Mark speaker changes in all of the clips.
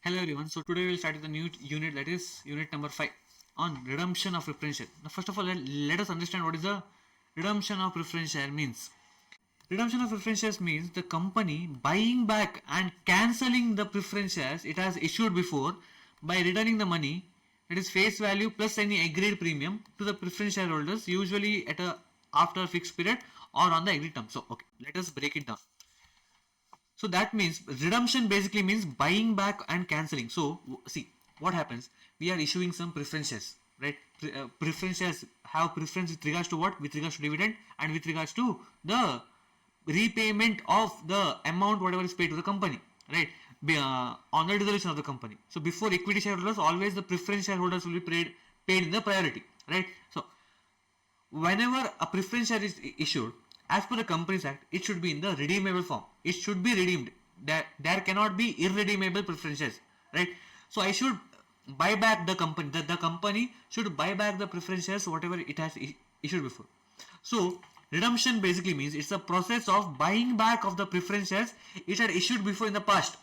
Speaker 1: Hello everyone. So today we'll start with a new unit, that is unit number 5 on redemption of preference share. Now first of all let us understand what is the redemption of preference share means. Redemption of preference shares means the company buying back and cancelling the preference shares it has issued before by returning the money, that is face value plus any agreed premium, to the preference shareholders, usually at a after a fixed period or on the agreed terms. So okay, let us break it down. So that means redemption basically means buying back and cancelling. So see what happens. We are issuing some preferences, right? Preferences have preference with regards to what? With regards to dividend and with regards to the repayment of the amount whatever is paid to the company, right? On the dissolution of the company. So before equity shareholders, always the preference shareholders will be paid in the priority, right? So whenever a preference share is issued, as per the Companies Act, it should be in the redeemable form. It should be redeemed. There cannot be irredeemable preference shares, right? So I should buy back the company. The company should buy back the preference shares whatever it has issued before. So redemption basically means it's a process of buying back of the preference shares it had issued before in the past.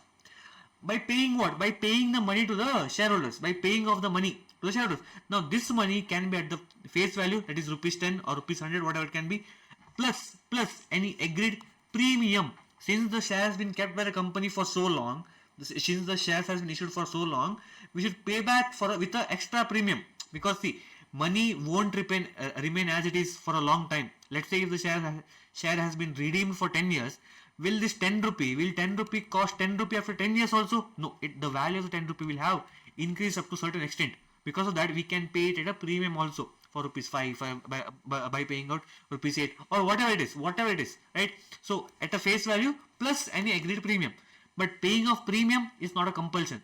Speaker 1: By paying what? By paying the money to the shareholders. By paying off the money to the shareholders. Now this money can be at the face value, that is rupees 10 or rupees 100, whatever it can be, plus any agreed premium. Since the share has been kept by the company for so long, since the shares has been issued for so long, we should pay back with an extra premium, because the money won't remain as it is for a long time. Let's say if the share has been redeemed for 10 years, will 10 rupee cost 10 rupee after 10 years also? No, the value of the 10 rupee will have increased up to certain extent. Because of that, we can pay it at a premium also for rupees 5 by paying out rupees 8 or whatever it is, right? So at a face value plus any agreed premium. But paying of premium is not a compulsion.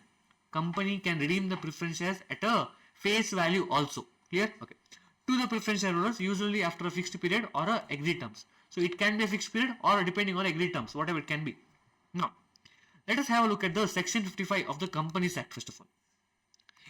Speaker 1: Company can redeem the preference shares at a face value also. Clear? Okay. To the preference shareholders, usually after a fixed period or a agreed terms. So it can be a fixed period or depending on agreed terms, whatever it can be. Now, let us have a look at the section 55 of the Companies Act first of all.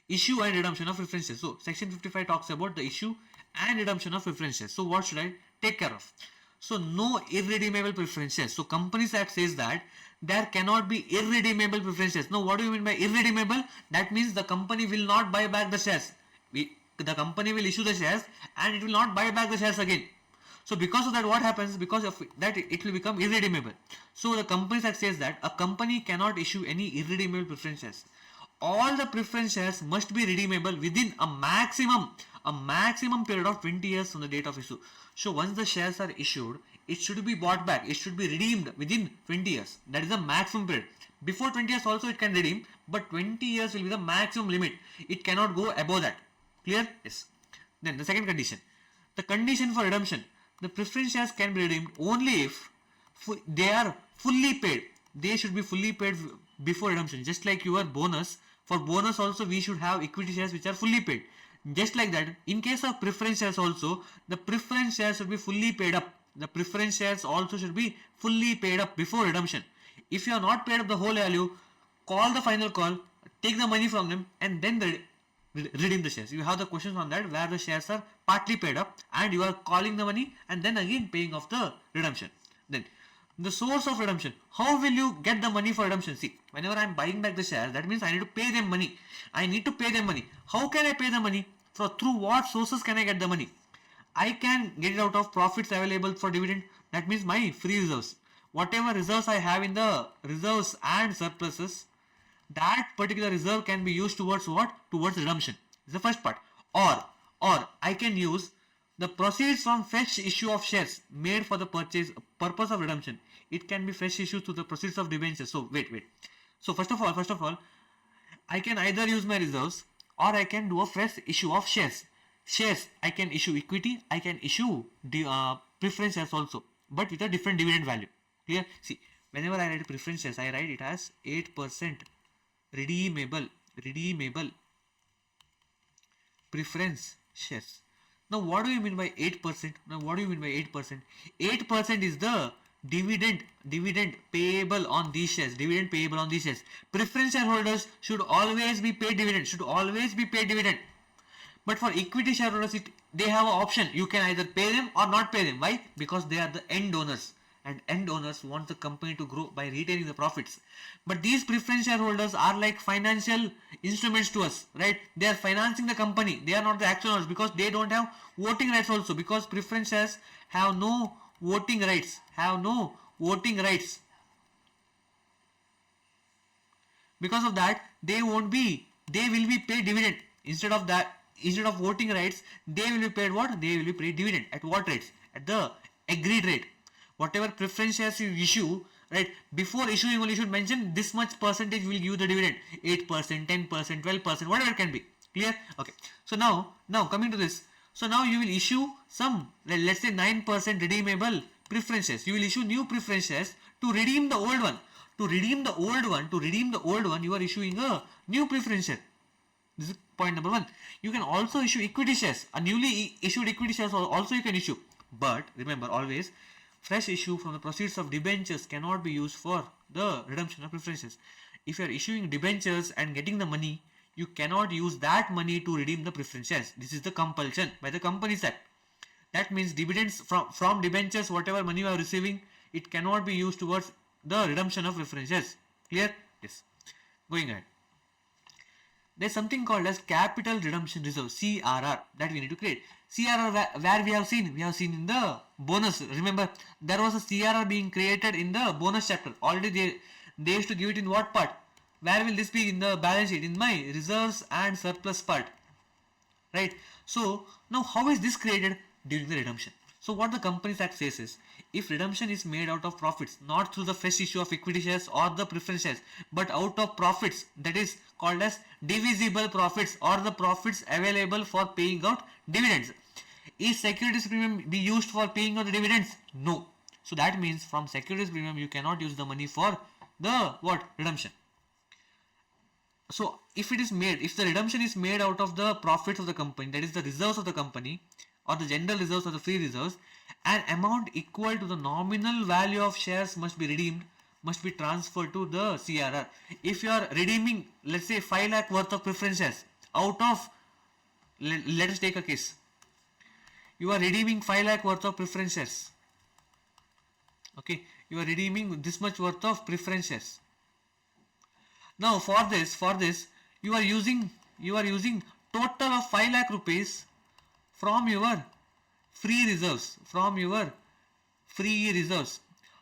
Speaker 1: Issue and redemption of preference shares. So section 55 talks about the issue and redemption of preference shares. So what should I take care of? So no irredeemable preference shares. So Companies Act says that there cannot be irredeemable preference shares. Now what do you mean by irredeemable? That means the company will not buy back the shares. The company will issue the shares and it will not buy back the shares again. So because of that, what happens? Because of that, it will become irredeemable. So the Companies Act says that a company cannot issue any irredeemable preference shares. All the preference shares must be redeemable within a maximum period of 20 years from the date of issue. So once the shares are issued, it should be bought back. It should be redeemed within 20 years. That is the maximum period. Before 20 years also it can redeem, but 20 years will be the maximum limit. It cannot go above that. Clear? Yes. Then the second condition. The condition for redemption. The preference shares can be redeemed only if they are fully paid. They should be fully paid before redemption. Just like your bonus. For bonus also we should have equity shares which are fully paid. Just like that, in case of preference shares also, the preference shares should be fully paid up. The preference shares also should be fully paid up before redemption. If you are not paid up the whole value, call the final call, take the money from them and then redeem the shares. You have the questions on that where the shares are partly paid up and you are calling the money and then again paying off the redemption. Then the source of redemption. How will you get the money for redemption? See, whenever I am buying back the shares, that means I need to pay them money. How can I pay the money? Through what sources can I get the money? I can get it out of profits available for dividend. That means my free reserves. Whatever reserves I have in the reserves and surpluses, that particular reserve can be used towards what? Towards redemption. Is the first part. Or I can use the proceeds from fresh issue of shares made for the purpose of redemption. It can be fresh issue to the proceeds of debentures. So wait. So first of all, I can either use my reserves or I can do a fresh issue of shares. Shares, I can issue equity, I can issue preference shares also, but with a different dividend value. Clear? See, whenever I write preference shares, I write it as 8% redeemable preference shares. Now what do you mean by 8%? 8% is the dividend payable on these shares. Preference shareholders should always be paid dividend. But for equity shareholders, they have an option. You can either pay them or not pay them. Why? Because they are the end owners. and end owners want the company to grow by retaining the profits. But these preference shareholders are like financial instruments to us, right? They are financing the company. They are not the actual owners because they don't have voting rights also, because preference shares have no voting rights. Because of that, they will be paid dividend. Instead of voting rights, they will be paid what? They will be paid dividend. At what rates? At the agreed rate. Whatever preference shares you issue, right, before issuing only you should mention this much percentage will give the dividend. 8%, 10%, 12%, whatever it can be. Clear? Okay. So now coming to this. So now you will issue some, let's say 9% redeemable preference shares. You will issue new preference shares to redeem the old one. To redeem the old one, you are issuing a new preference share. This is point number 1. You can also issue equity shares. A newly issued equity shares also you can issue. But remember always, fresh issue from the proceeds of debentures cannot be used for the redemption of preferences. If you are issuing debentures and getting the money, you cannot use that money to redeem the preference shares. This is the compulsion by the Companies Act. That means dividends from debentures, whatever money you are receiving, it cannot be used towards the redemption of preference shares. Clear? Yes. Going ahead. There's something called as capital redemption reserve, CRR, that we need to create. CRR where we have seen in the bonus. Remember, there was a CRR being created in the bonus chapter. Already they used to give it in what part? Where will this be? In the balance sheet, in my reserves and surplus part. Right? So now how is this created? During the redemption. So what the Companies Act says is, if redemption is made out of profits, not through the fresh issue of equity shares or the preference shares, but out of profits, that is called as divisible profits or the profits available for paying out dividends. Is securities premium be used for paying out the dividends? No. So that means from securities premium you cannot use the money for the what? Redemption. So if the redemption is made out of the profits of the company, that is the reserves of the company, or the general reserves or the free reserves, an amount equal to the nominal value of shares must be redeemed, must be transferred to the CRR. If you are redeeming, let's say 5 lakh worth of preference shares out of, let us take a case. You are redeeming 5 lakh worth of preference shares. Okay, you are redeeming this much worth of preference shares. Now for this, you are using total of 5 lakh rupees from your free reserves.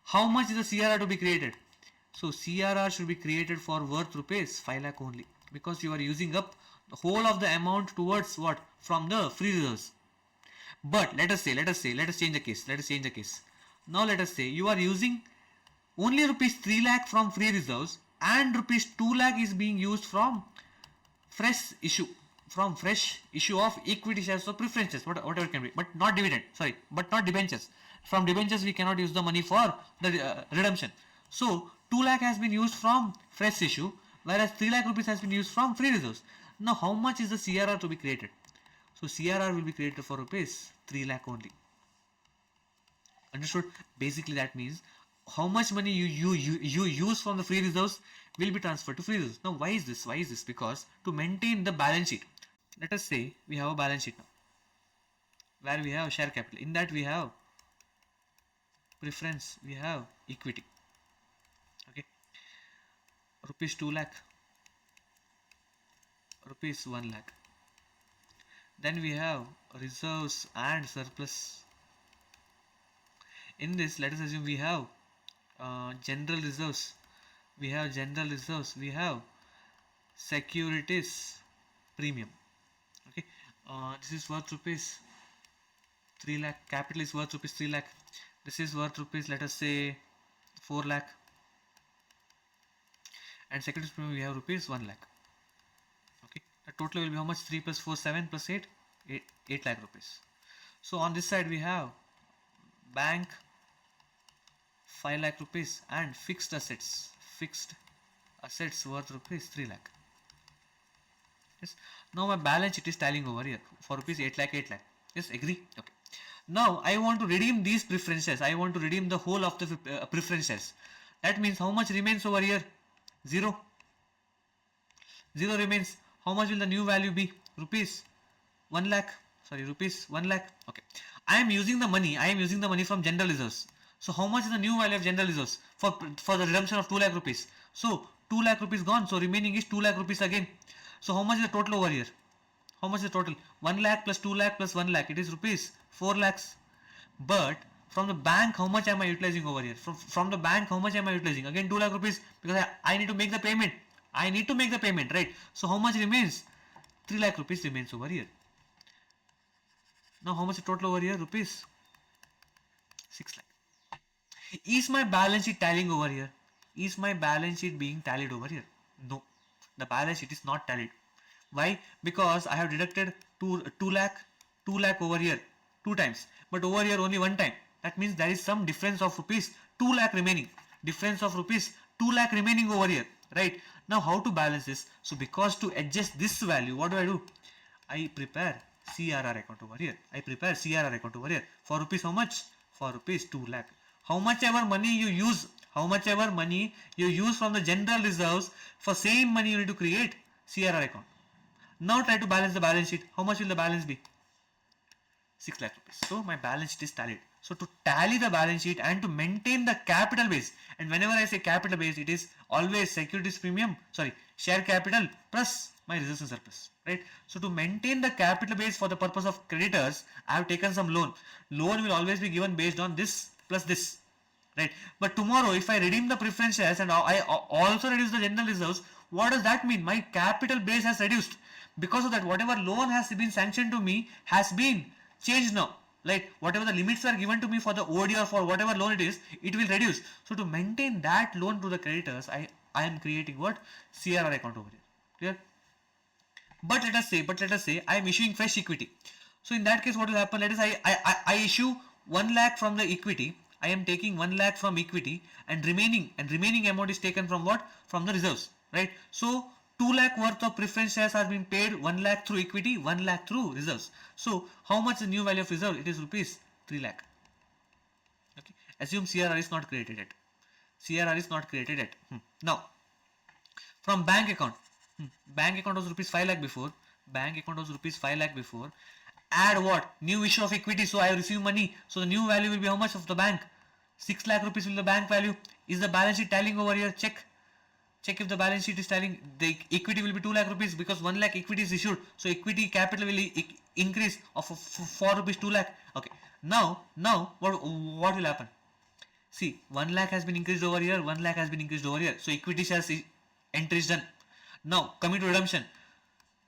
Speaker 1: How much is the CRR to be created? So CRR should be created for worth rupees 5 lakh only, because you are using up the whole of the amount towards what? From the free reserves. But let us change the case. Now let us say you are using only rupees 3 lakh from free reserves and rupees 2 lakh is being used from fresh issue of equity shares or preferences, whatever it can be, but not debentures. From debentures we cannot use the money for the redemption. So 2 lakh has been used from fresh issue, whereas 3 lakh rupees has been used from free reserves. Now how much is the CRR to be created? So CRR will be created for rupees 3 lakh only. Understood? Basically that means how much money you use from the free reserves will be transferred to free reserves. Now why is this? Because to maintain the balance sheet, let us say we have a balance sheet now where we have share capital. In that we have preference, we have equity. Okay, rupees 2 lakh, rupees 1 lakh. Then we have reserves and surplus. In this, let us assume we have general reserves, we have securities premium. Okay, this is worth rupees 3 lakh. Capital is worth rupees 3 lakh. This is worth rupees, let us say 4 lakh. And securities premium we have rupees 1 lakh. Okay, the total will be how much? 3 plus 4, 7 plus 8 lakh rupees. So on this side we have bank 5 lakh rupees and fixed assets worth rupees 3 lakh. Yes. Now my balance sheet is tallying over here for rupees 8 lakh. Yes, agree? Okay. Now I want to redeem these preferences. I want to redeem the whole of the preferences. That means how much remains over here? 0 remains. How much will the new value be? Rupees 1 lakh. Okay. I am using the money from general reserves. So how much is the new value of general reserves for the redemption of 2 lakh rupees? So 2 lakh rupees gone. So remaining is 2 lakh rupees again. So how much is the total over here? How much is the total? 1 lakh plus 2 lakh plus 1 lakh. It is rupees 4 lakhs. But from the bank, how much am I utilizing over here? From the bank, how much am I utilizing? Again 2 lakh rupees, because I need to make the payment. I need to make the payment, right? So how much remains? 3 lakh rupees remains over here. Now how much is total over here? Rupees 6 lakh. Is my balance sheet tallying over here? Is my balance sheet being tallied over here? No, the balance sheet is not tallied. Why? Because I have deducted 2 lakh over here 2 times, but over here only 1 time. That means there is some difference of rupees 2 lakh remaining. Difference of rupees 2 lakh remaining over here, right? Now how to balance this? So because to adjust this value, what do? I prepare CRR account over here. I prepare CRR account over here. For rupees how much? For rupees 2 lakh. How much ever money you use from the general reserves, for same money you need to create CRR account. Now try to balance the balance sheet. How much will the balance be? 6 lakh rupees. So my balance sheet is tallied. So to tally the balance sheet and to maintain the capital base, and whenever I say capital base, it is always securities premium, share capital plus my reserves and surplus, right? So to maintain the capital base for the purpose of creditors, I have taken some loan. Loan will always be given based on this plus this, right? But tomorrow if I redeem the preference shares and I also reduce the general reserves, what does that mean? My capital base has reduced. Because of that, whatever loan has been sanctioned to me has been changed now. Like whatever the limits were given to me for the OD or for whatever loan it is, it will reduce. So to maintain that loan to the creditors, I am creating what? CRR account over here. Clear? But let us say I am issuing fresh equity. So in that case, what will happen? Let us say I issue 1 lakh from the equity. I am taking 1 lakh from equity, and remaining amount is taken from what? From the reserves, right? So 2 lakh worth of preference shares are being paid, 1 lakh through equity, 1 lakh through reserves. So how much is the new value of reserve? It is rupees 3 lakh. Okay. Assume CRR is not created yet. CRR is not created yet. Now from bank account, bank account was rupees 5 lakh before. Bank account was rupees 5 lakh before. Add what? New issue of equity. So I receive money. So the new value will be how much of the bank? 6 lakh rupees will be the bank value. Is the balance sheet tallying over here? Check if the balance sheet is tallying. The equity will be 2 lakh rupees because 1 lakh equity is issued. So equity capital will increase of 4 rupees 2 lakh. Okay. Now what will happen? See, 1 lakh has been increased over here, 1 lakh has been increased over here. So equity shares entry is done. Now coming to redemption.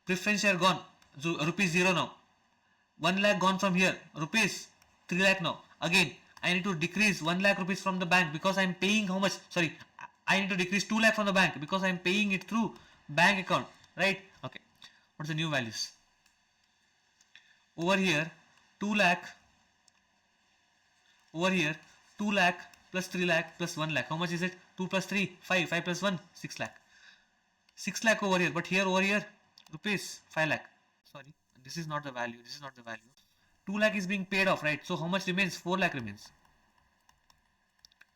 Speaker 1: Preference share gone. So rupees 0 now. 1 lakh gone from here. Rupees 3 lakh now. Again, I need to decrease 1 lakh rupees from the bank because I am paying how much? I need to decrease 2 lakh from the bank because I am paying it through bank account, right? Okay. What's the new values? Over here, 2 lakh. Over here, 2 lakh plus 3 lakh plus 1 lakh. How much is it? 2 plus 3, 5. 5 plus 1, 6 lakh. 6 lakh over here. But over here, rupees 5 lakh. Sorry, this is not the value. 2 lakh is being paid off, right? So how much remains? 4 lakh remains.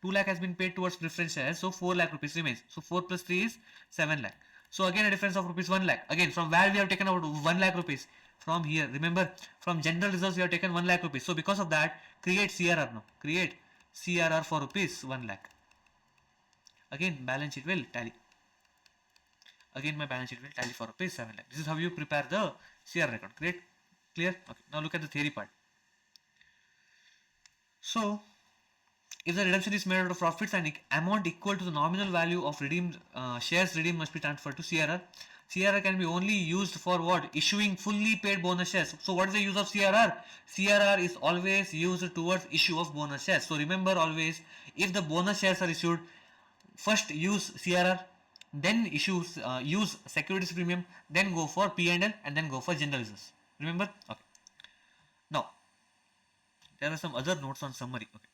Speaker 1: 2 lakh has been paid towards preference shares, so 4 lakh rupees remains. So 4 plus 3 is 7 lakh. So again a difference of rupees 1 lakh. Again, from where we have taken out 1 lakh rupees? From here. Remember, from general reserves we have taken 1 lakh rupees. So because of that, create CRR now. Create CRR for rupees 1 lakh. Again, balance sheet will tally. Again, my balance sheet will tally for rupees 7 lakh. This is how you prepare the CRR account. Great. Clear? Okay. Now look at the theory part. So, if the redemption is made out of profits and amount equal to the nominal value of redeemed shares redeemed must be transferred to CRR. CRR can be only used for what? Issuing fully paid bonus shares. So what is the use of CRR? CRR is always used towards issue of bonus shares. So remember always, if the bonus shares are issued, first use CRR, then use securities premium, then go for P&L, and then go for general reserves. Remember? Okay. Now, there are some other notes on summary. Okay.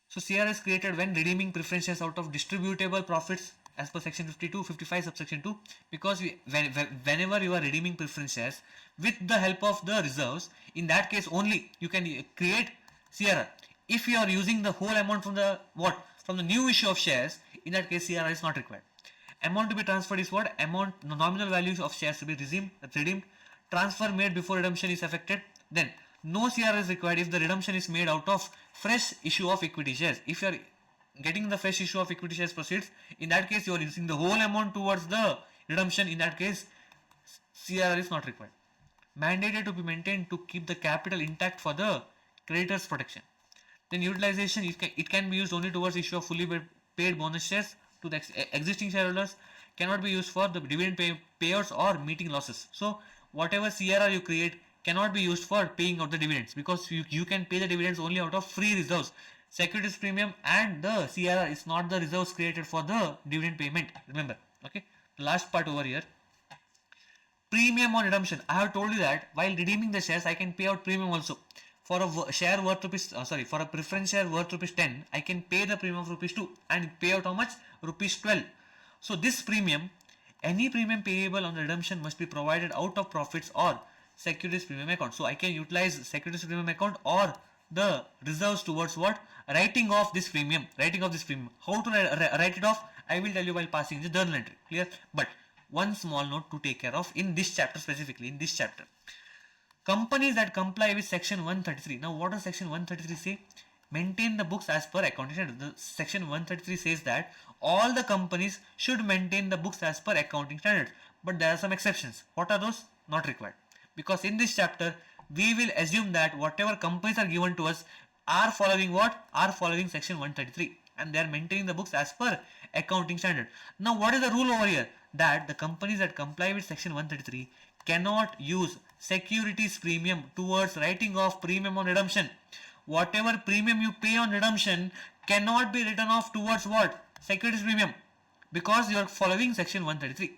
Speaker 1: So CRR is created when redeeming preference shares out of distributable profits as per section 55 subsection 2, because whenever you are redeeming preference shares with the help of the reserves, in that case only you can create CRR. If you are using the whole amount from the new issue of shares, in that case CRR is not required. Amount to be transferred is what? Amount, nominal value of shares to be redeemed. Transfer made before redemption is effected. Then No CRR is required if the redemption is made out of fresh issue of equity shares. If you are getting the fresh issue of equity shares proceeds, in that case you are using the whole amount towards the redemption. In that case, CRR is not required. Mandated to be maintained to keep the capital intact for the creditor's protection. Then utilization, it can be used only towards issue of fully paid bonus shares to the existing shareholders, cannot be used for the dividend payouts or meeting losses. So whatever CRR you create cannot be used for paying out the dividends, because you can pay the dividends only out of free reserves. Securities premium and the CRR is not the reserves created for the dividend payment. Remember, okay? The last part over here. Premium on redemption. I have told you that while redeeming the shares, I can pay out premium also. For a share worth rupees, for a preference share worth rupees 10, I can pay the premium of rupees 2 and pay out how much? Rupees 12. So this premium, any premium payable on redemption must be provided out of profits or securities premium account. So I can utilize securities premium account or the reserves towards what? Writing off this premium. How to write it off? I will tell you while passing the journal entry. Clear? But one small note to take care of in this chapter, specifically in this chapter. Companies that comply with section 133. Now what does section 133 say? Maintain the books as per accounting standard. The section 133 says that all the companies should maintain the books as per accounting standards. But there are some exceptions. What are those? Not required. Because in this chapter, we will assume that whatever companies are given to us are following what? Are following section 133. And they are maintaining the books as per accounting standard. Now what is the rule over here? That the companies that comply with section 133 cannot use securities premium towards writing off premium on redemption. Whatever premium you pay on redemption cannot be written off towards what? Securities premium, because you are following section 133.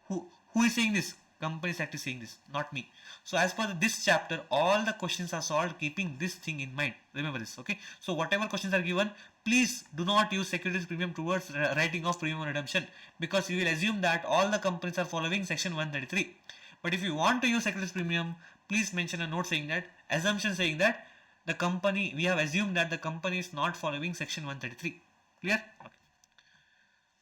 Speaker 1: Who is saying this? Companies Act is saying this, not me. So as per this chapter, all the questions are solved keeping this thing in mind. Remember this, okay? So whatever questions are given, please do not use securities premium towards writing off premium on redemption, because you will assume that all the companies are following section 133. But if you want to use securities premium, please mention a note saying that, assumption saying that the company, we have assumed that the company is not following section 133. Clear? Okay.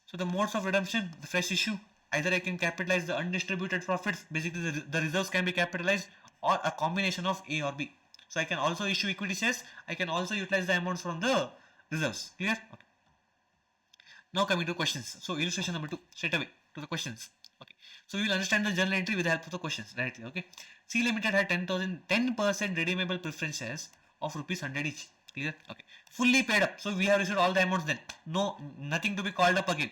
Speaker 1: So the modes of redemption, the fresh issue, either I can capitalize the undistributed profits, basically the reserves can be capitalized, or a combination of A or B. So I can also issue equity shares, I can also utilize the amounts from the reserves. Clear? Okay. Now coming to questions. So illustration number 2, straight away to the questions. Okay. So we will understand the journal entry with the help of the questions directly. Okay. C Limited had 10% redeemable preference shares of rupees 100 each. Clear? Okay. Fully paid up. So we have received all the amounts then. No, nothing to be called up again.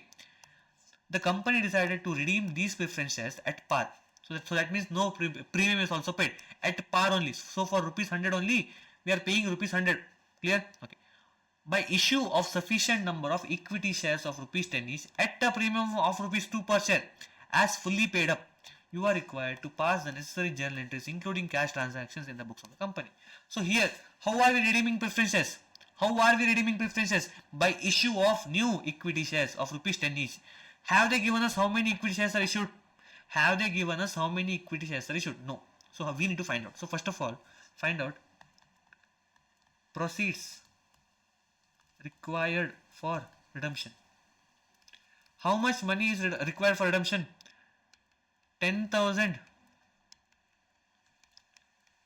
Speaker 1: The company decided to redeem these preference shares at par. So that means no premium is also paid at par only. So for rupees 100 only, we are paying rupees 100. Clear? Okay. By issue of sufficient number of equity shares of rupees 10 each at a premium of rupees 2 per share as fully paid up, you are required to pass the necessary journal entries including cash transactions in the books of the company. So here, how are we redeeming preference shares? How are we redeeming preference shares? By issue of new equity shares of rupees 10 each. Have they given us how many equity shares are issued? Have they given us how many equity shares are issued? No. So we need to find out. So first of all, find out proceeds required for redemption. How much money is required for redemption? 10,000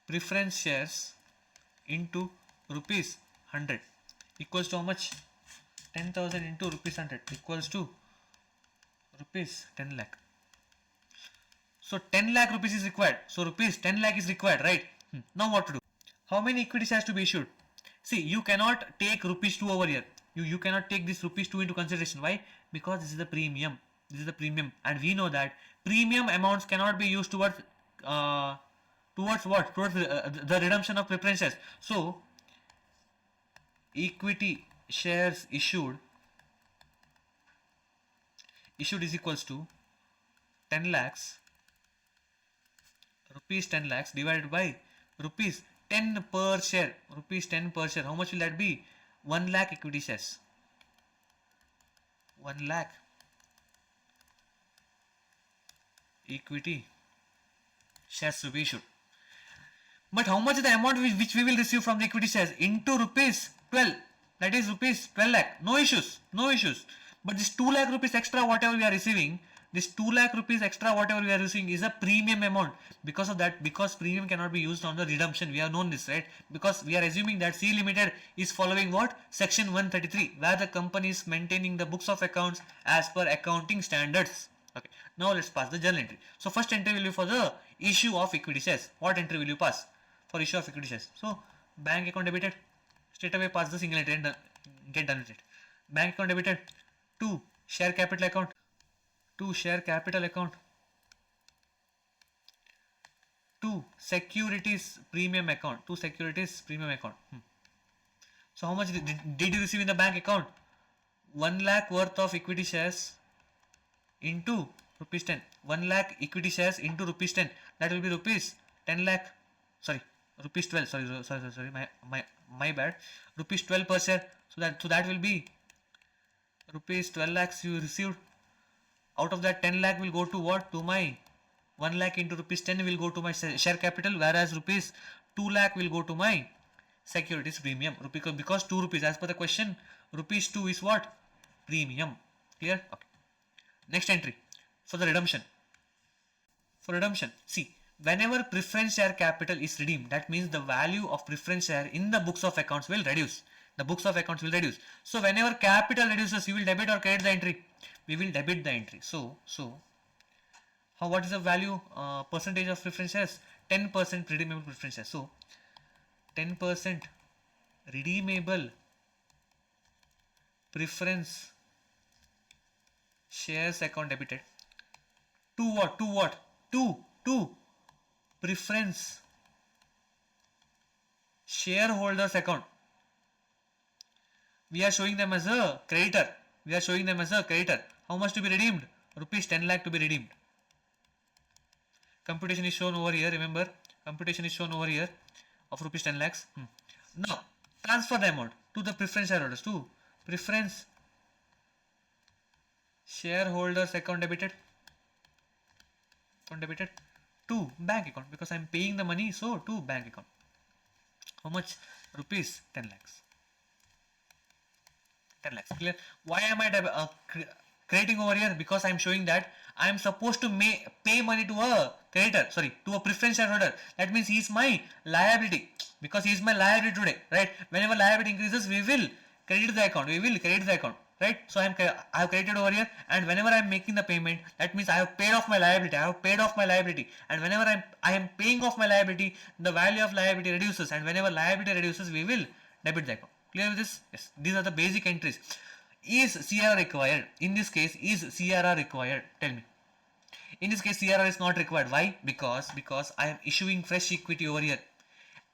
Speaker 1: preference shares into rupees 100 equals to how much? 10,000 into rupees 100 equals to rupees 10 lakh. So 10 lakh rupees is required. So rupees 10 lakh is required, right? Now what to do? How many equity shares to be issued? See, you cannot take rupees 2 over here. You cannot take this rupees 2 into consideration. Why? Because this is the premium. This is the premium, and we know that premium amounts cannot be used towards what? Towards the redemption of preference shares. So equity shares issued is equals to 10 lakhs rupees 10 lakhs divided by rupees 10 per share. Rupees 10 per share. How much will that be? 1 lakh equity shares. 1 lakh equity shares to be issued. But how much is the amount which we will receive from the equity shares? Into rupees 12. That is rupees 12 lakh. No issues. No issues. But this 2 lakh rupees extra whatever we are receiving, This 2 lakh rupees extra whatever we are using is a premium amount. Because of that, because premium cannot be used on the redemption, we have known this, right? Because we are assuming that C Limited is following what? Section 133, where the company is maintaining the books of accounts as per accounting standards. Okay, now let's pass the journal entry. So first entry will be for the issue of equity shares. What entry will you pass for issue of equity shares? So bank account debited, straight away pass the single entry and get done with it. Bank account debited. 2 share capital account. 2 share capital account. 2 securities premium account. 2 securities premium account. So how much did you receive in the bank account? 1 lakh worth of equity shares into rupees 10. 1 lakh equity shares into rupees 10. That will be rupees 10 lakh. Sorry, rupees 12. Sorry. My bad. Rupees 12 per share. So that will be rupees 12 lakhs you received. Out of that, 10 lakh will go to what? To my 1 lakh into rupees 10 will go to my share capital, whereas rupees 2 lakh will go to my securities premium. Because 2 rupees, as per the question, rupees 2 is what? Premium. Clear? Okay. Next entry for the redemption. For redemption, see, whenever preference share capital is redeemed, that means the value of preference share in the books of accounts will reduce. The books of accounts will reduce. So whenever capital reduces, you will debit or credit the entry. We will debit the entry. So what is the value percentage of preference shares? 10% redeemable preference shares. So 10% redeemable preference shares account debited. To what? To preference shareholders account. We are showing them as a creditor. How much to be redeemed? Rupees 10 lakh to be redeemed. Computation is shown over here. Remember, computation is shown over here of rupees 10 lakhs. Now, transfer the amount to the preference shareholders. To preference shareholders account debited. To bank account, because I am paying the money. So to bank account. How much? Rupees 10 lakhs. 10 lakhs. Clear? Why am I creating over here? Because I am showing that I am supposed to pay money to a creditor, to a preference shareholder. That means he is my liability, because he is my liability today, right? Whenever liability increases, we will credit the account. Right? So I have credited over here, and whenever I am making the payment, that means I have paid off my liability. And whenever I am paying off my liability, the value of liability reduces, and whenever liability reduces, we will debit the account. Clear with this? Yes. These are the basic entries. Is CRR required? In this case, is CRR required? Tell me. In this case, CRR is not required. Why? Because I am issuing fresh equity over here.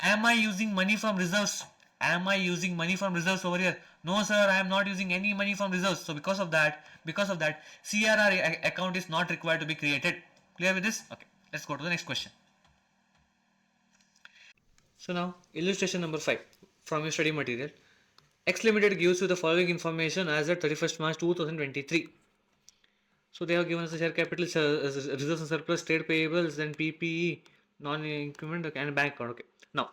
Speaker 1: Am I using money from reserves? Over here? No, sir, I am not using any money from reserves. So because of that, CRR account is not required to be created. Clear with this? Okay. Let's go to the next question. So now, illustration number 5 from your study material. X Limited gives you the following information as at 31st March 2023. So they have given us the share capital, reserves and surplus, trade payables, then PPE, non-increment, and bank account. Okay. Now,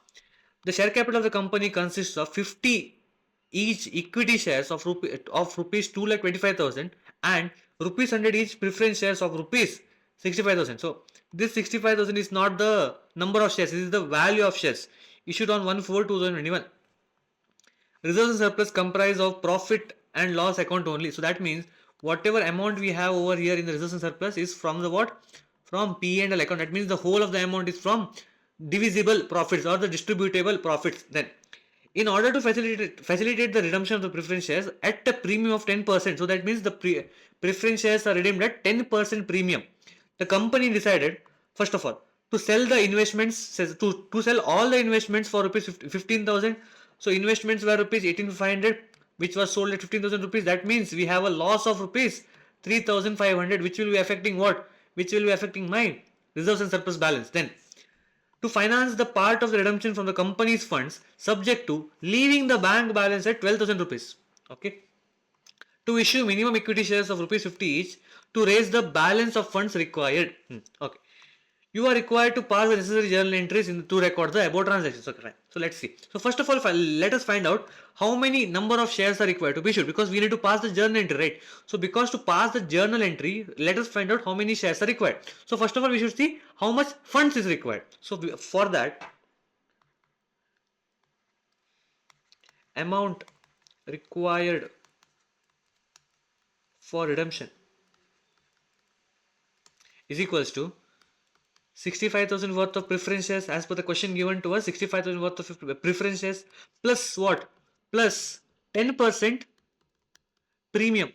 Speaker 1: the share capital of the company consists of 50 each equity shares of rupees 2,25,000 and rupees 100 each preference shares of rupees 65,000. So this 65,000 is not the number of shares, it is the value of shares issued on 1/4/2021. Reserves and surplus comprise of profit and loss account only. So that means whatever amount we have over here in the reserves and surplus is from the what? From P&L account. That means the whole of the amount is from divisible profits or the distributable profits. Then, in order to facilitate the redemption of the preference shares at a premium of 10%, so that means the preference shares are redeemed at 10% premium. The company decided, first of all, to sell the investments, to sell all the investments for rupees 15,000. So investments were rupees 18,500, which was sold at 15,000 rupees. That means we have a loss of rupees 3,500, which will be affecting what? Which will be affecting my reserves and surplus balance. Then, to finance the part of the redemption from the company's funds, subject to leaving the bank balance at 12,000 rupees. Okay. To issue minimum equity shares of rupees 50 each to raise the balance of funds required. Okay. you are required to pass the necessary journal entries to record the above transactions. Okay, fine. So let's see. So first of all, let us find out how many number of shares are required to be issued, because we need to pass the journal entry, right? So because to pass the journal entry, let us find out how many shares are required. So first of all, we should see how much funds is required. So for that, amount required for redemption is equals to 65,000 worth of preference shares as per the question given to us. 65,000 worth of preference shares plus what? Plus 10% premium.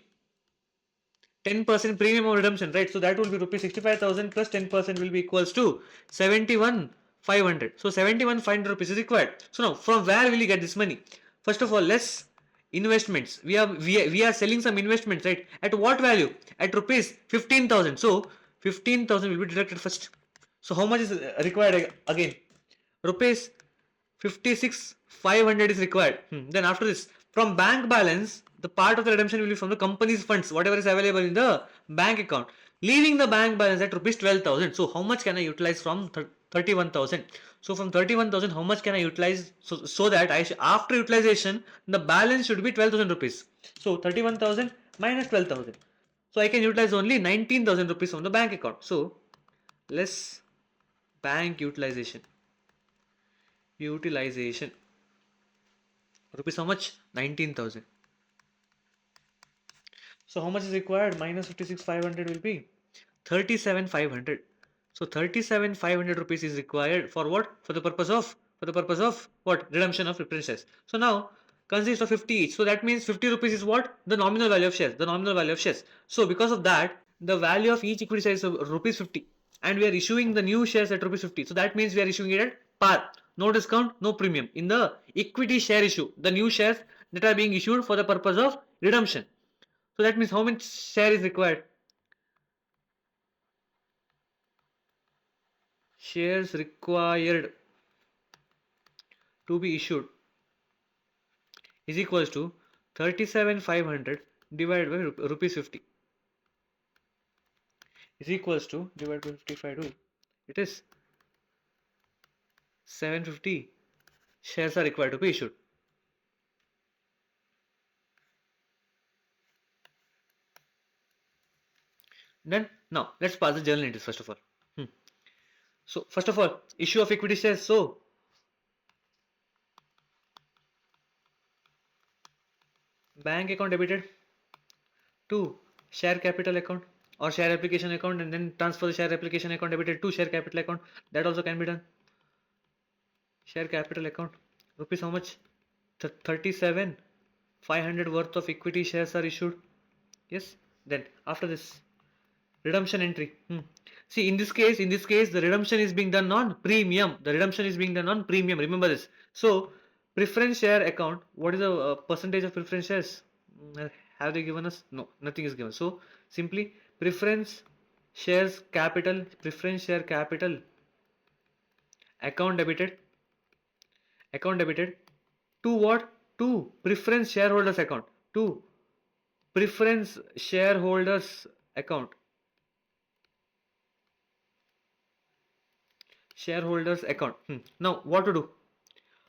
Speaker 1: 10% premium of redemption, right? So that will be rupees 65,000 plus 10% will be equals to 71,500. So 71,500 rupees is required. So now from where will you get this money? First of all, let's investments. We are selling some investments, right? At what value? At rupees 15,000. So 15,000 will be deducted first. So how much is required again? Rupees 56,500 is required. Then after this, from bank balance, the part of the redemption will be from the company's funds, whatever is available in the bank account, leaving the bank balance at rupees 12,000. So how much can I utilize from 31,000? So from 31,000, how much can I utilize so that after utilization, the balance should be 12,000 rupees. So 31,000 minus 12,000. So I can utilize only 19,000 rupees from the bank account. So less bank utilization rupees how much? 19,000. So how much is required? Minus 56,500 will be 37,500. So 37,500 rupees is required for what? For the purpose of what? Redemption of preference shares. So now consists of 50 each. So that means 50 rupees is what? The nominal value of shares. The nominal value of shares. So because of that, the value of each equity share is rupees 50, and we are issuing the new shares at rupees 50. So that means we are issuing it at par. No discount, no premium. In the equity share issue, the new shares that are being issued for the purpose of redemption. So that means how much share is required? Shares required to be issued is equals to 37,500 divided by rupees 50 is equals to divided by 55. It is 750 shares are required to be issued. Then now let's pass the journal entries first of all. So first of all, issue of equity shares. So bank account debited to share capital account or share application account, and then transfer the share application account debited to share capital account. That also can be done. Share capital account, rupees how much? 37,500 worth of equity shares are issued. Yes. Then after this, redemption entry. See, in this case, the redemption is being done on premium. Remember this. So preference share account, what is the percentage of preference shares? Have they given us? No, nothing is given. So simply preference share capital account debited to what? To preference shareholders account. To preference shareholders account. Now what to do?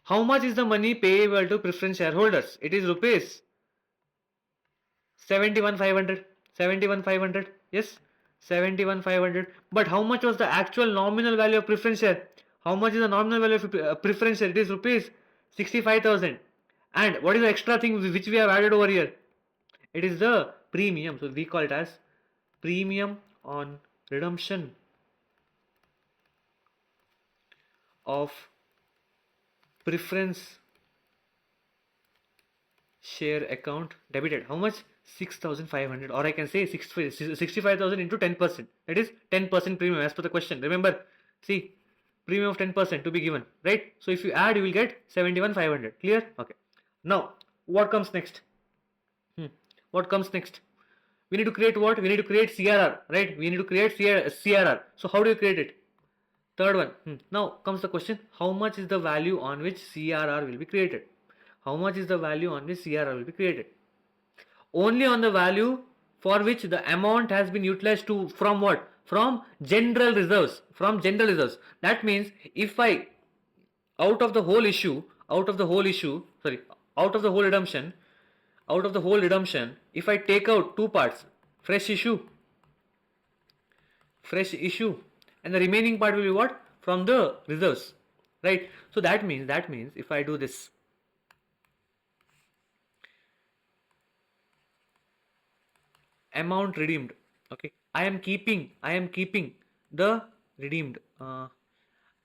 Speaker 1: How much is the money payable to preference shareholders? It is rupees 71,500. Yes, 71,500. But how much was the actual nominal value of preference share? How much is the nominal value of preference share? It is rupees 65,000. And what is the extra thing which we have added over here? It is the premium. So we call it as premium on redemption of preference share account debited. How much? 6,500, or I can say 65,000 into 10%. That is 10% premium as per the question. Remember, see, premium of 10% to be given, right? So if you add, you will get 71,500. Clear? Okay. Now, what comes next? What comes next? We need to create what? We need to create CRR, right? We need to create CRR. So how do you create it? Third one. Now comes the question, how much is the value on which CRR will be created? How much is the value on which CRR will be created? Only on the value for which the amount has been utilized to from what? From general reserves. From general reserves. That means if I out of the whole issue, out of the whole issue, sorry, out of the whole redemption, out of the whole redemption, if I take out two parts, fresh issue, and the remaining part will be what? From the reserves, right? So that means if I do this, amount redeemed, okay, I am keeping the redeemed, I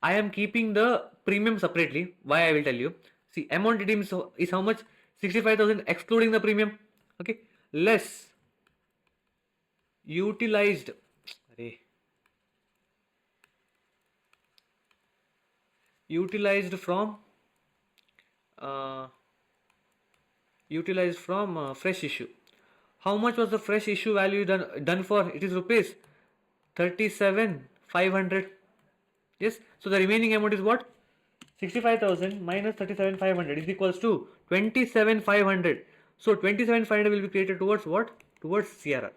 Speaker 1: am keeping the premium separately. Why, I will tell you. See, amount redeemed is how much? 65,000 excluding the premium, okay, less utilized, utilized from fresh issue. How much was the fresh issue value done for? It is rupees 37,500. Yes. So the remaining amount is what? 65,000 minus 37,500 is equals to 27,500. So 27,500 will be created towards what? Towards CRR.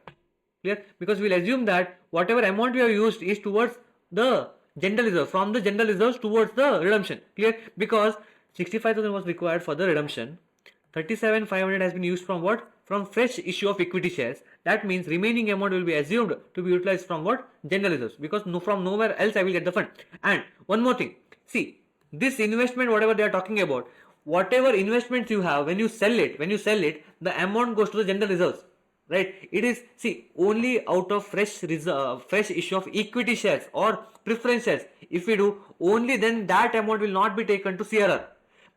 Speaker 1: Clear? Because we will assume that whatever amount we have used is towards the general reserve, from the general reserves towards the redemption. Clear? Because 65,000 was required for the redemption. 37,500 has been used from what? From fresh issue of equity shares. That means remaining amount will be assumed to be utilized from what? General reserves. Because from nowhere else I will get the fund. And one more thing. See, this investment, whatever they are talking about, whatever investments you have, when you sell it, the amount goes to the general reserves. Right? It is, see, only out of fresh issue of equity shares or preference shares. If we do, only then that amount will not be taken to CRR.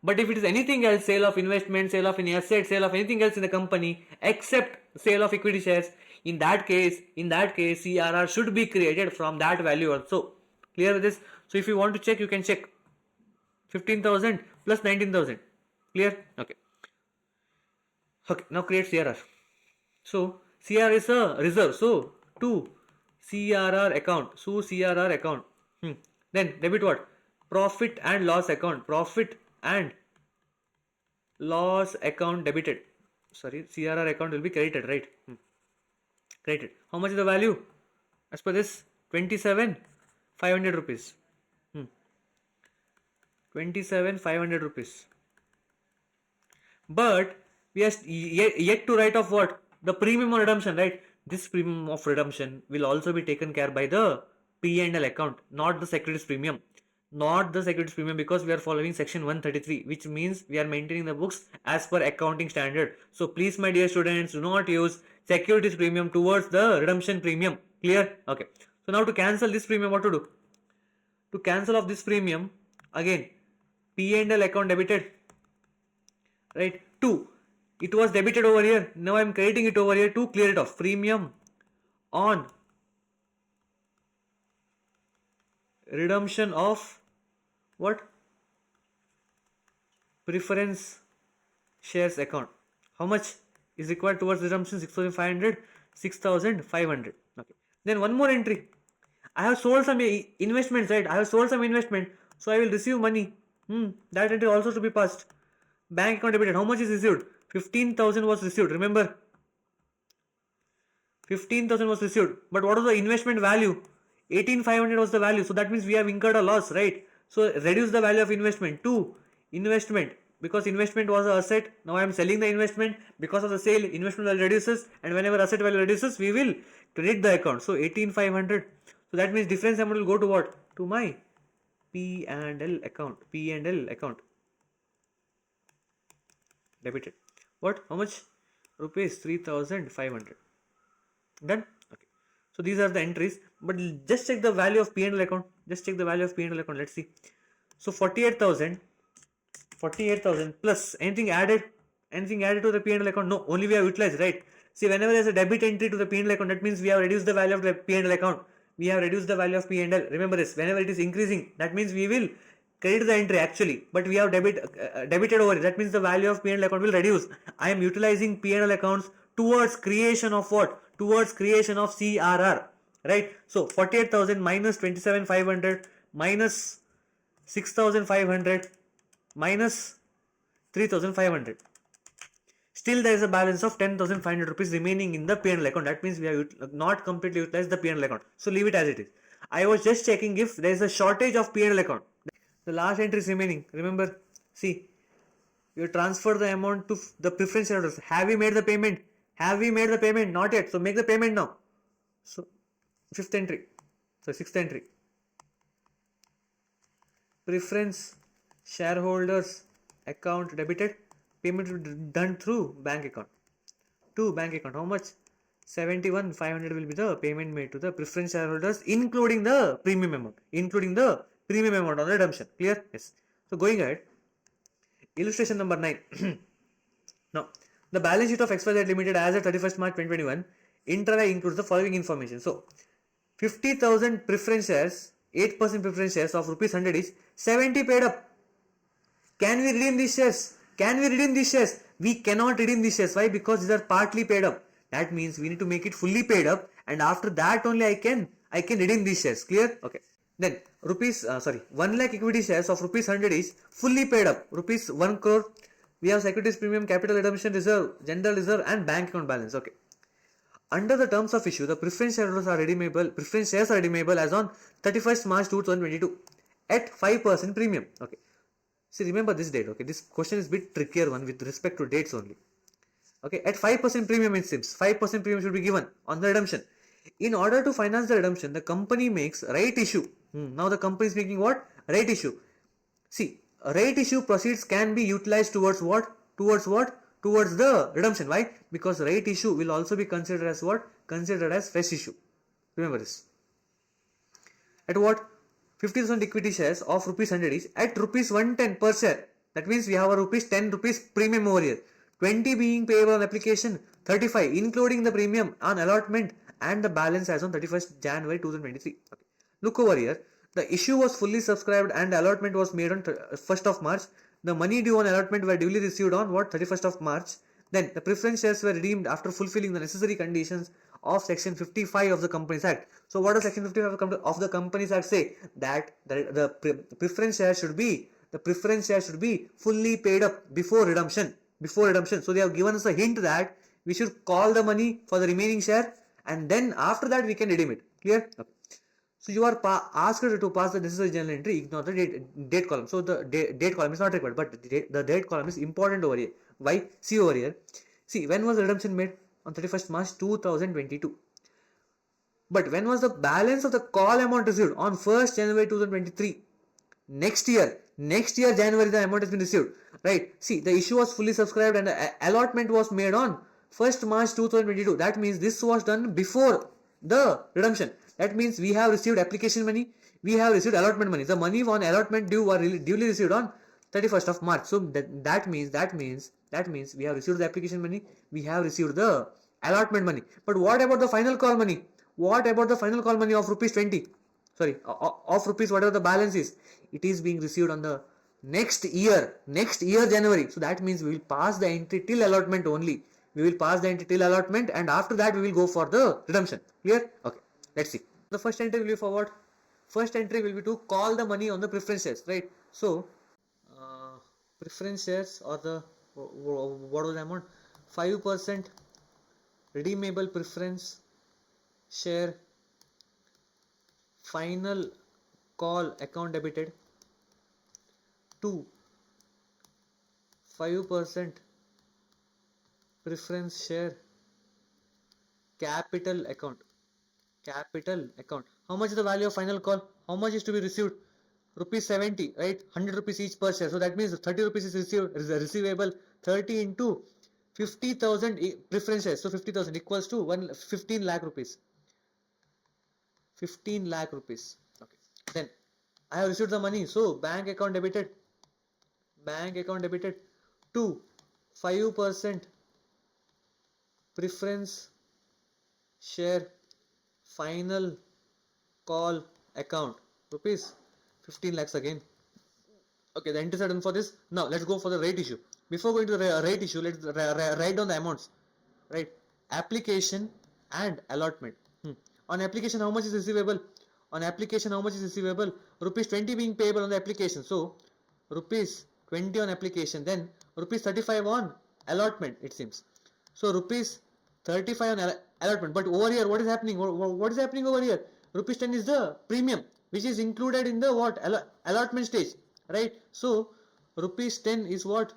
Speaker 1: But if it is anything else, sale of investment, sale of any asset, sale of anything else in the company except sale of equity shares, in that case CRR should be created from that value also. Clear with this? So if you want to check, you can check 15,000 plus 19,000. Clear? Okay. Okay. Now create CRR. So CRR is a reserve. So to CRR account. So CRR account. Then debit what? Profit and loss account. Profit and loss account debited. Sorry, CRR account will be credited, right? Credited. How much is the value? As per this, 27,500 rupees. 27,500 rupees. But we are yet to write off what? The premium on redemption, right? This premium of redemption will also be taken care by the P&L account, not the securities premium. Not the securities premium, because we are following section 133, which means we are maintaining the books as per accounting standard. So please, my dear students, do not use securities premium towards the redemption premium. Clear? Okay. So now to cancel this premium, what to do? To cancel off this premium, again, P&L account debited, right? 2. It was debited over here. Now I am crediting it over here to clear it off. Premium on redemption of what? Preference shares account. How much is required towards redemption? 6,500. 6,500. Okay. Then one more entry. I have sold some investments, right? I have sold some investment, so I will receive money. That entry also to be passed. Bank account debited. How much is received? 15,000 was received. Remember, 15,000 was received. But what was the investment value? 18,500 was the value. So that means we have incurred a loss, right? So reduce the value of investment to investment, because investment was an asset. Now I am selling the investment. Because of the sale, investment value reduces, and whenever asset value reduces, we will credit the account. So 18,500. So that means difference amount will go to what? To my P&L account. P&L account debited. What? How much? Rupees 3,500. Done? Okay. So these are the entries. But just check the value of P&L account. Just check the value of P&L account. Let's see. So 48,000 plus anything added to the P&L account? No, only we have utilized, right? See, whenever there is a debit entry to the P&L account, that means we have reduced the value of the P&L account. We have reduced the value of P&L. Remember this. Whenever it is increasing, that means we will credit the entry actually, but we have debited over it. That means the value of P&L account will reduce. I am utilizing P&L accounts towards creation of what? Towards creation of CRR, right? So 48,000 minus 27,500 minus 6,500 minus 3,500. Still there is a balance of 10,500 rupees remaining in the P&L account. That means we have not completely utilized the P&L account. So leave it as it is. I was just checking if there is a shortage of P&L account. The last entry is remaining. Remember, see, you transfer the amount to the preference shareholders. Have we made the payment? Have we made the payment? Not yet. So make the payment now. So sixth entry. Preference shareholders account debited. Payment will be done through bank account. To bank account. How much? 71,500 will be the payment made to the preference shareholders, including the premium amount. Including the premium amount on the redemption. Clear? Yes. So going ahead. Illustration number 9. Now, the balance sheet of XYZ Limited as of 31st March 2021 intra includes the following information. So, 50,000 preference shares, 8% preference shares of rupees 100 is 70 paid up. Can we redeem these shares? Can we redeem these shares? We cannot redeem these shares. Why? Because these are partly paid up. That means we need to make it fully paid up, and after that only I can redeem these shares. Clear? Okay. Then 1 lakh equity shares of rupees 100 is fully paid up. Rupees 1 crore. We have securities premium, capital redemption reserve, general reserve, and bank account balance. Okay. Under the terms of issue, the preference shares are redeemable as on 31st March 2022 at 5% premium. Okay. See, remember this date. Okay. This question is a bit trickier one with respect to dates only. Okay. At 5% premium, it seems 5% premium should be given on the redemption. In order to finance the redemption, the company makes right issue. Now the company is making what? Right issue. See, right issue proceeds can be utilized towards what? Towards the redemption. Why? Because right issue will also be considered as what? Considered as fresh issue. Remember this. At what? 50,000 equity shares of rupees 100 is at rupees 110 per share. That means we have a rupees 10 rupees premium over here. 20 being payable on application, 35 including the premium on allotment, and the balance as on 31st January 2023. Okay. Look over here. The issue was fully subscribed and the allotment was made on 1st of March. The money due on allotment were duly received on what? 31st of March. Then the preference shares were redeemed after fulfilling the necessary conditions of Section 55 of the Companies Act. So what does Section 55 of the Companies Act say? That the preference share should be fully paid up before redemption. So they have given us a hint that we should call the money for the remaining share, and then after that we can redeem it. Clear? Okay. So you are asked to pass the necessary journal entry, ignore the date column. So the date column is not required, but the date column is important over here. Why? See over here. See, when was the redemption made? On 31st March 2022. But when was the balance of the call amount received? On 1st January 2023. Next year January the amount has been received. Right? See, the issue was fully subscribed and the allotment was made on 1st March 2022. That means this was done before the redemption. That means we have received application money, we have received allotment money. The money on allotment due were duly received on 31st of March. So that means we have received the application money, we have received the allotment money. But what about the final call money? What about the final call money of rupees 20? Sorry, of rupees whatever the balance is. It is being received on the next year January. So that means we will pass the entry till allotment only. And after that we will go for the redemption. Clear? Okay. Let's see. The first entry will be for what? First entry will be to call the money on the preference shares, right? So, preference shares or the what was the amount? 5% redeemable preference share final call account debited to 5% preference share capital account. How much is the value of final call? How much is to be received? Rupees 70, right? 100 rupees each per share. So that means 30 rupees is receivable. 30 into 50,000 preference shares. So 50,000 equals to 15 lakh rupees. 15 lakh rupees. Okay. Then I have received the money. So bank account debited to 5% preference share final call account, rupees 15 lakhs again. Okay, the entries are done for this. Now let's go for the rate issue. Before going to the rate issue, let's write down the amounts. Right, application and allotment. On application, how much is receivable? Rupees 20 being payable on the application. So rupees 20 on application, then rupees 35 on
Speaker 2: allotment, it seems. So rupees 35 on allotment. But over here, what is happening? What is happening over here? Rupees 10 is the premium, which is included in the what? Allotment stage, right? So rupees 10 is what?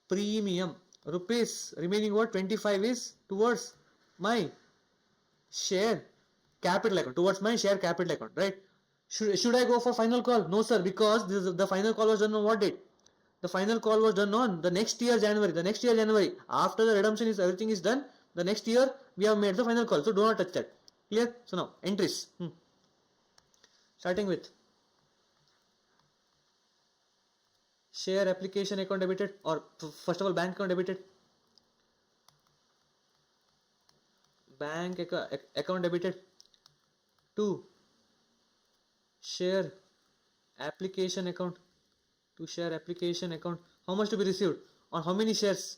Speaker 2: Premium. Rupees remaining what? 25 is towards my share capital account, towards my share capital account, right? Should I go for final call? No, sir, because the final call was done on what date? The final call was done on the next year January. The next year January, after the redemption is everything is done, the next year we have made the final call. So do not touch that. Clear? So now entries. Starting with share application account debited, or first of all bank account debited. Bank account debited to share application account, to share application account. How much to be received? On how many shares?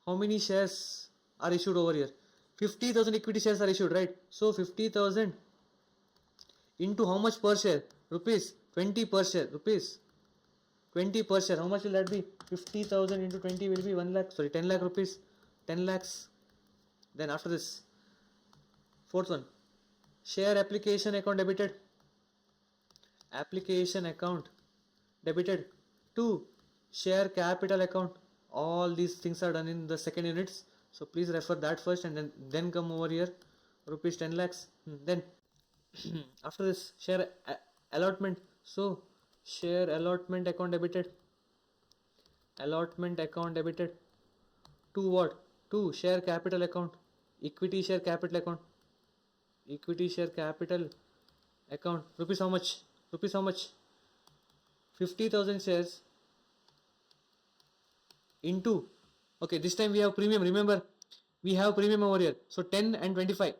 Speaker 2: How many shares are issued over here? 50,000 equity shares are issued, right? So 50,000 into how much per share? Rupees 20 per share. Rupees 20 per share. How much will that be? 50,000 into 20 will be 1 lakh. Sorry, 10 lakh rupees. 10 lakhs. Then after this, fourth one, share application account debited. Application account debited to share capital account. All these things are done in the second units. So please refer that first and then come over here. Rupees 10 lakhs. Then after this, share allotment. So share allotment account debited. Allotment account debited to what? To share capital account. Equity share capital account. Equity share capital account. Rupees how much? Rupees how much? 50,000 shares into, okay, this time we have premium. Remember, we have premium over here. So 10 and 25.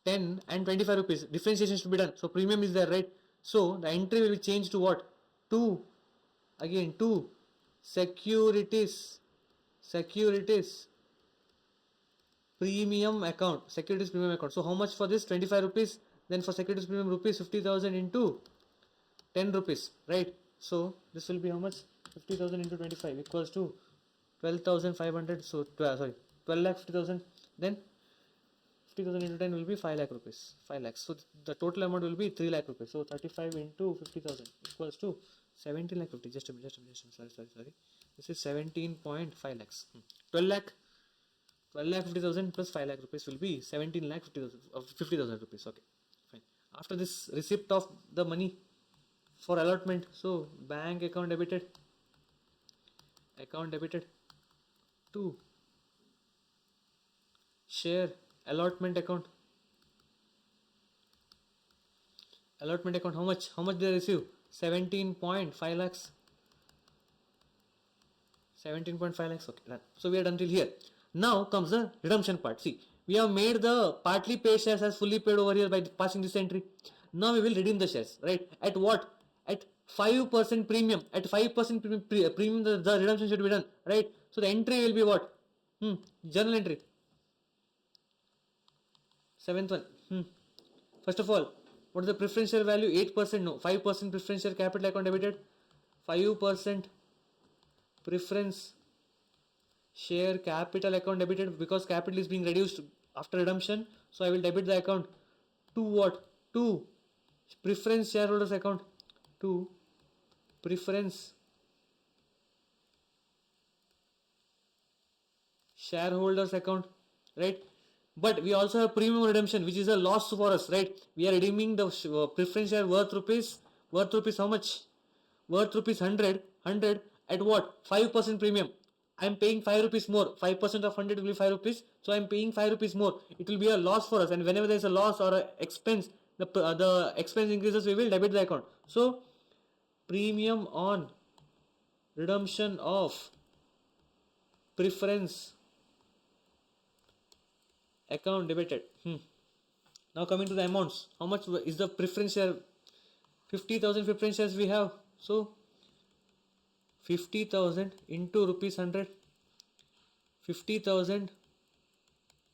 Speaker 2: 10 and 25 rupees. Differentiation should be done. So premium is there, right? So the entry will be changed to what? To, again, to securities. Securities premium account. Securities premium account. So how much for this? 25 rupees. Then for securities premium rupees, 50,000 into 10 rupees, right? So this will be how much? 50,000 into 25 equals to 12,500. So 12 lakh 50,000. Then 50,000 into 10 will be 5 lakh rupees. 5 lakhs. So the total amount will be 3 lakh rupees. So 35 into 50,000 equals to 17 lakh 50. Just a minute. Sorry. This is 17.5 lakhs. 12 lakh 50,000 plus 5 lakh rupees will be 17 lakh 50,000 rupees. Okay, fine. After this receipt of the money for allotment, so bank account debited to share allotment account. Allotment account, how much did they receive? 17.5 lakhs. 17.5 lakhs. Okay, done. So we are done till here. Now comes the redemption part. See, we have made the partly paid shares as fully paid over here by passing this entry. Now we will redeem the shares, right? At what? At 5% premium. At 5% premium, the redemption should be done, right? So the entry will be what? Journal entry. Seventh one. First of all, what is the preferential value? 8%? No. 5% preferential capital account debited. 5% preference share capital account debited, because capital is being reduced after redemption. So I will debit the account to what? To preference shareholders account. To preference shareholders account, right? But we also have premium redemption, which is a loss for us, right? We are redeeming the preference share worth rupees how much? Worth rupees 100 at what? 5% premium. I am paying 5 rupees more. 5% of 100 will be 5 rupees. So I am paying 5 rupees more. It will be a loss for us. And whenever there is a loss or a expense, the expense increases, we will debit the account. So premium on redemption of preference account debited. Now coming to the amounts. How much is the preference share? 50,000 preference shares we have. So 50,000 into rupees 100. 50,000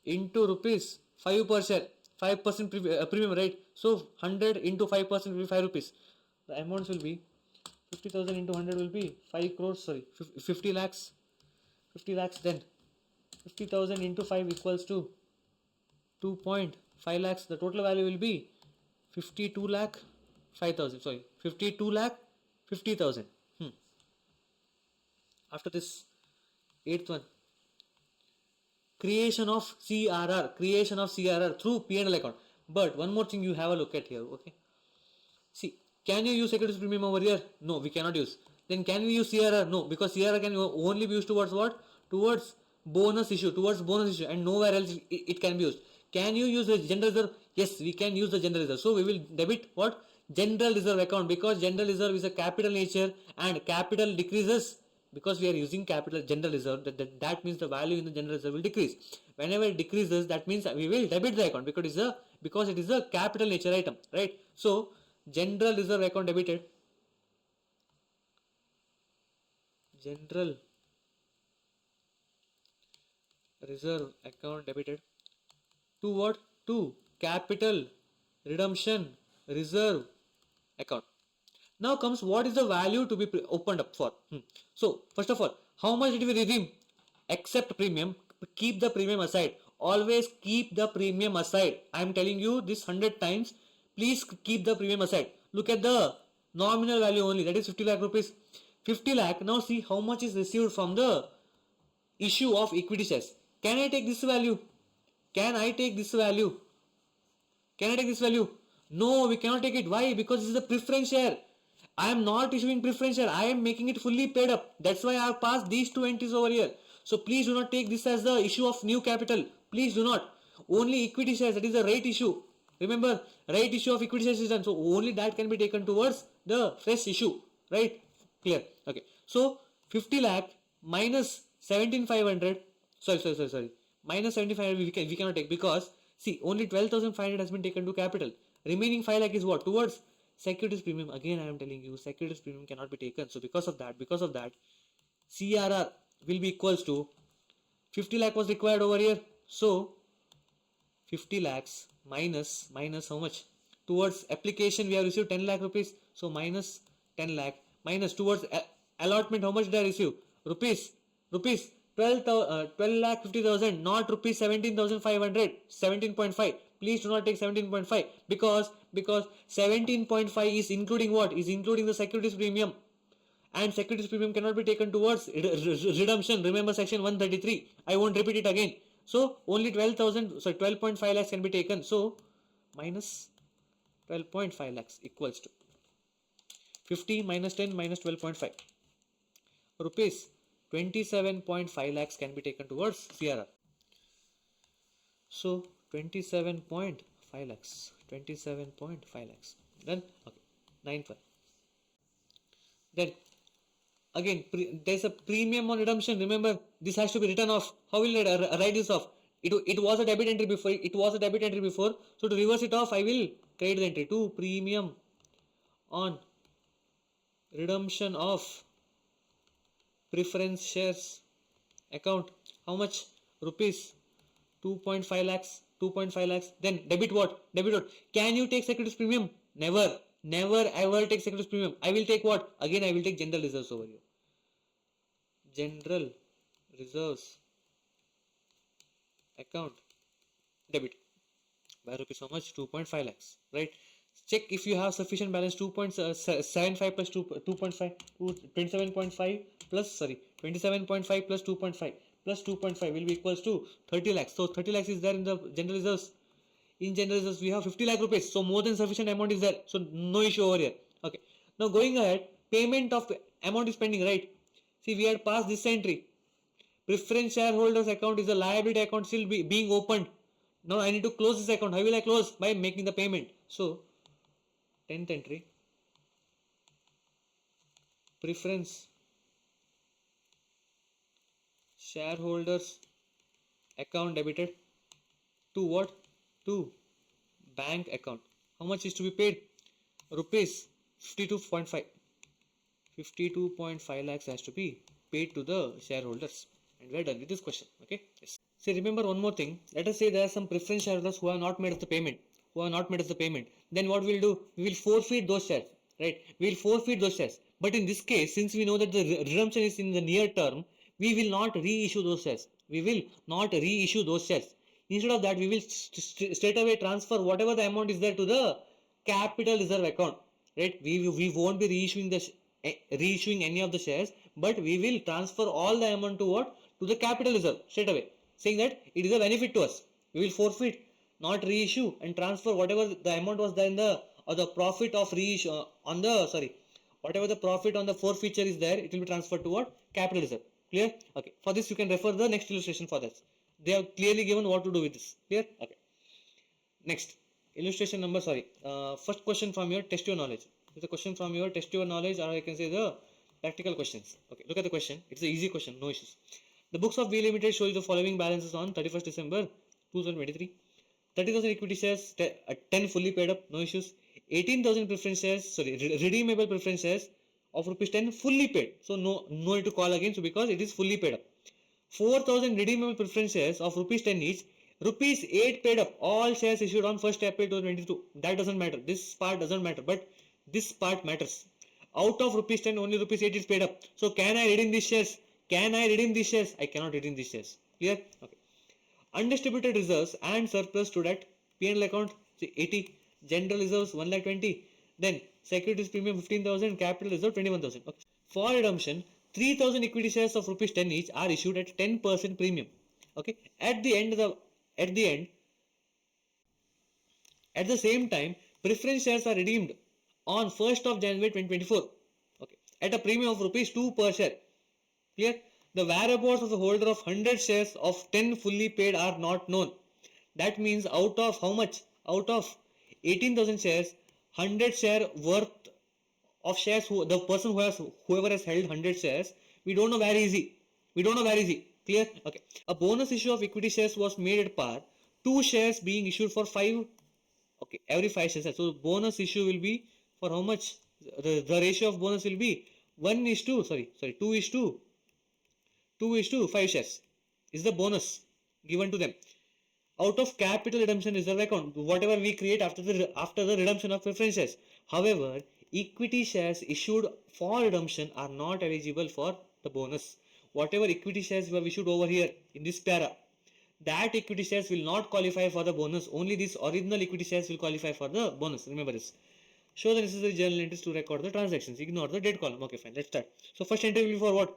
Speaker 2: into rupees 5 per share. 5% premium, right? So 100 into 5% will be 5 rupees. The amounts will be 50,000 into 100 will be 5 crores, sorry, 50 lakhs. 50 lakhs, then 50,000 into 5 equals to 2.5 lakhs. The total value will be 52 lakh 5,000, sorry, 52 lakh 50,000. After this, eighth one, creation of CRR through P&L account. But one more thing you have a look at here, okay? See, can you use securities premium over here? No, we cannot use. Then can we use CRR? No, because CRR can only be used towards what? Towards bonus issue, and nowhere else it can be used. Can you use the general reserve? Yes, we can use the general reserve. So we will debit what? General reserve account, because general reserve is a capital nature and capital decreases because we are using capital general reserve. That means the value in the general reserve will decrease. Whenever it decreases, that means we will debit the account because it is a capital nature item, right? So general reserve account debited. General reserve account debited to what? To capital redemption reserve account. Now comes what is the value to be opened up for. So first of all, how much did we redeem? Except premium. Keep the premium aside. Always keep the premium aside. I am telling you this 100 times. Please keep the premium aside. Look at the nominal value only. That is 50 lakh rupees. 50 lakh. Now see how much is received from the issue of equity shares. Can I take this value? Can I take this value? Can I take this value? No, we cannot take it. Why? Because this is a preference share. I am not issuing preference share. I am making it fully paid up. That's why I have passed these two entries over here. So please do not take this as the issue of new capital. Please do not. Only equity shares. That is the right issue. Remember, right issue of equity shares is done. So only that can be taken towards the fresh issue. Right? Clear? Okay. So 50 lakh minus 17,500. Sorry. Minus 7,500 we cannot take, because see, only 12,500 has been taken to capital. Remaining 5 lakh is what? Towards securities premium. Again, I am telling you, securities premium cannot be taken. So because of that, CRR will be equals to 50 lakh was required over here. So 50 lakhs minus how much? Towards application we have received 10 lakh rupees. So minus 10 lakh minus towards allotment, how much did I receive? Rupees 12 lakh 50,000, not rupees 17,500, 17.5. Please do not take 17.5 because 17.5 is including what? Is including the securities premium, and securities premium cannot be taken towards redemption. Remember section 133. I won't repeat it again. So only 12.5 lakhs can be taken. So minus 12.5 lakhs equals to 50 minus 10 minus 12.5 rupees. 27.5 lakhs can be taken towards CRR. So 27.5 lakhs. Then okay, ninth one. Then again, there is a premium on redemption. Remember, this has to be written off. How will I write this off? It was a debit entry before. So to reverse it off, I will create the entry to premium on redemption of preference shares account. How much? Rupees 2.5 lakhs. Then debit what? Can you take securities premium? Never ever take securities premium. I will take what? Again I will take general reserves over here. General reserves account debit by rupees how much? 2.5 lakhs, right? Check if you have sufficient balance. 2.75 plus 2.5, 27.5 plus 27.5 plus 2.5 plus 2.5 will be equals to 30 lakhs. So 30 lakhs is there in the general reserves. In general reserves we have 50 lakh rupees. So more than sufficient amount is there. So no issue over here. Okay. Now going ahead, payment of amount is pending, right? See, we had passed this entry. Preference shareholders account is a liability account still being opened. Now I need to close this account. How will I close? By making the payment. So 10th entry, preference shareholders account debited to what? To bank account. How much is to be paid? Rupees 52.5. 52.5 lakhs has to be paid to the shareholders. And we are done with this question. Okay. Yes. See, remember one more thing. Let us say there are some preference shareholders who have not made us the payment. Then what we will do? We will forfeit those shares. right? We will forfeit those shares. But in this case, since we know that the redemption is in the near term, we will not reissue those shares. We will not reissue those shares. Instead of that, we will straight away transfer whatever the amount is there to the capital reserve account, right? We won't be reissuing reissuing any of the shares, but we will transfer all the amount to what? To the capital reserve straight away, saying that it is a benefit to us. We will forfeit, not reissue, and transfer whatever the amount was there in the or the profit of reissue on the whatever the profit on the forfeiture is there, it will be transferred to what? Capital reserve. Clear? Okay. For this, you can refer the next illustration for this. They have clearly given what to do with this. Clear? Okay. Next illustration number first question from your test your knowledge. It's a question from your test your knowledge, or I can say the practical questions. Okay, look at the question. It's an easy question, no issues. The books of B Limited shows the following balances on 31st December 2023. 30,000 equity shares, 10 fully paid up, no issues. 18,000 preference shares, redeemable preference shares of rupees 10 fully paid. So no need to call again, so because it is fully paid up. 4,000 redeemable preference shares of rupees 10 each, rupees 8 paid up, all shares issued on 1st April 2022. That doesn't matter. This part doesn't matter, but this part matters. Out of rupees 10, only rupees 8 is paid up. So can I redeem these shares? Can I redeem these shares? I cannot redeem these shares. Clear? Okay. Undistributed reserves and surplus stood at P&L account 80, general reserves 1,20,000, then securities premium 15,000, capital reserve 21,000. Okay. For redemption, 3,000 equity shares of rupees 10 each are issued at 10% premium. Okay. At the same time, preference shares are redeemed on 1st of January 2024. Okay. At a premium of rupees 2 per share. Clear? The whereabouts of the holder of 100 shares of 10 fully paid are not known. That means out of how much? Out of 18,000 shares, 100 share worth of shares, the person whoever has held 100 shares, we don't know where is he. We don't know where is he. Clear? Okay. A bonus issue of equity shares was made at par. 2 shares being issued for 5. Okay. Every 5 shares. So bonus issue will be for how much? The ratio of bonus will be 2 is to 5 shares is the bonus given to them out of capital redemption reserve account, whatever we create after the redemption of preference shares. However, equity shares issued for redemption are not eligible for the bonus. Whatever equity shares you have issued over here in this para, that equity shares will not qualify for the bonus. Only these original equity shares will qualify for the bonus. Remember this. Show the necessary journal entries to record the transactions. Ignore the date column. Okay, fine. Let's start. So first entry will be for what?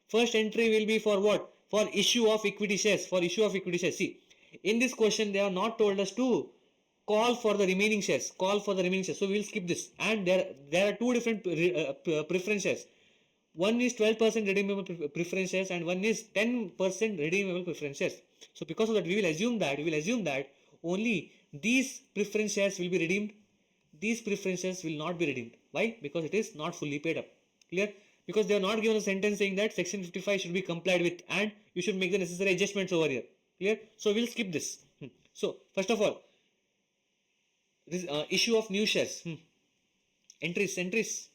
Speaker 2: First entry will be for what? For issue of equity shares. For issue of equity shares. See, in this question, they have not told us to call for the remaining shares. Call for the remaining shares. So we will skip this. And there are two different preference shares. One is 12% redeemable preference shares and one is 10% redeemable preference shares. So because of that, we will assume that only these preference shares will be redeemed. These preference shares will not be redeemed. Why? Because it is not fully paid up. Clear? Because they are not given a sentence saying that section 55 should be complied with and you should make the necessary adjustments over here. Clear? So we'll skip this. So first of all, this issue of new shares. Entries.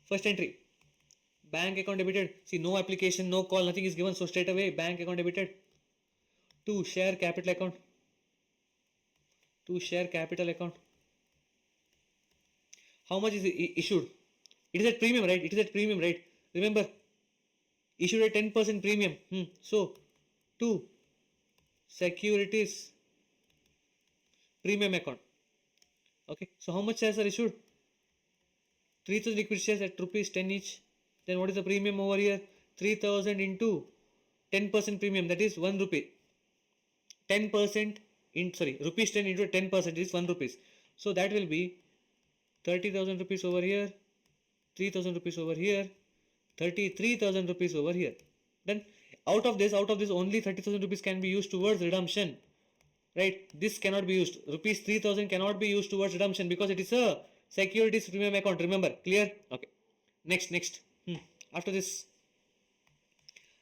Speaker 2: First entry. Bank account debited. See, no application, no call, nothing is given. So straight away, bank account debited. 2. Share capital account. How much is issued? It is at premium, right? Remember, issued at 10% premium. So, 2. Securities premium account. Okay. So, how much shares are issued? 3,000 equity shares at rupees 10 each. Then what is the premium over here? 3,000 into 10% premium, that is 1 rupee. 10% rupees 10 into 10% is 1 rupees. So that will be 30,000 rupees over here, 3,000 rupees over here, 33,000 rupees over here. Then out of this only 30,000 rupees can be used towards redemption. Right? This cannot be used. Rupees 3,000 cannot be used towards redemption because it is a securities premium account. Remember? Clear? Okay. Next. After this,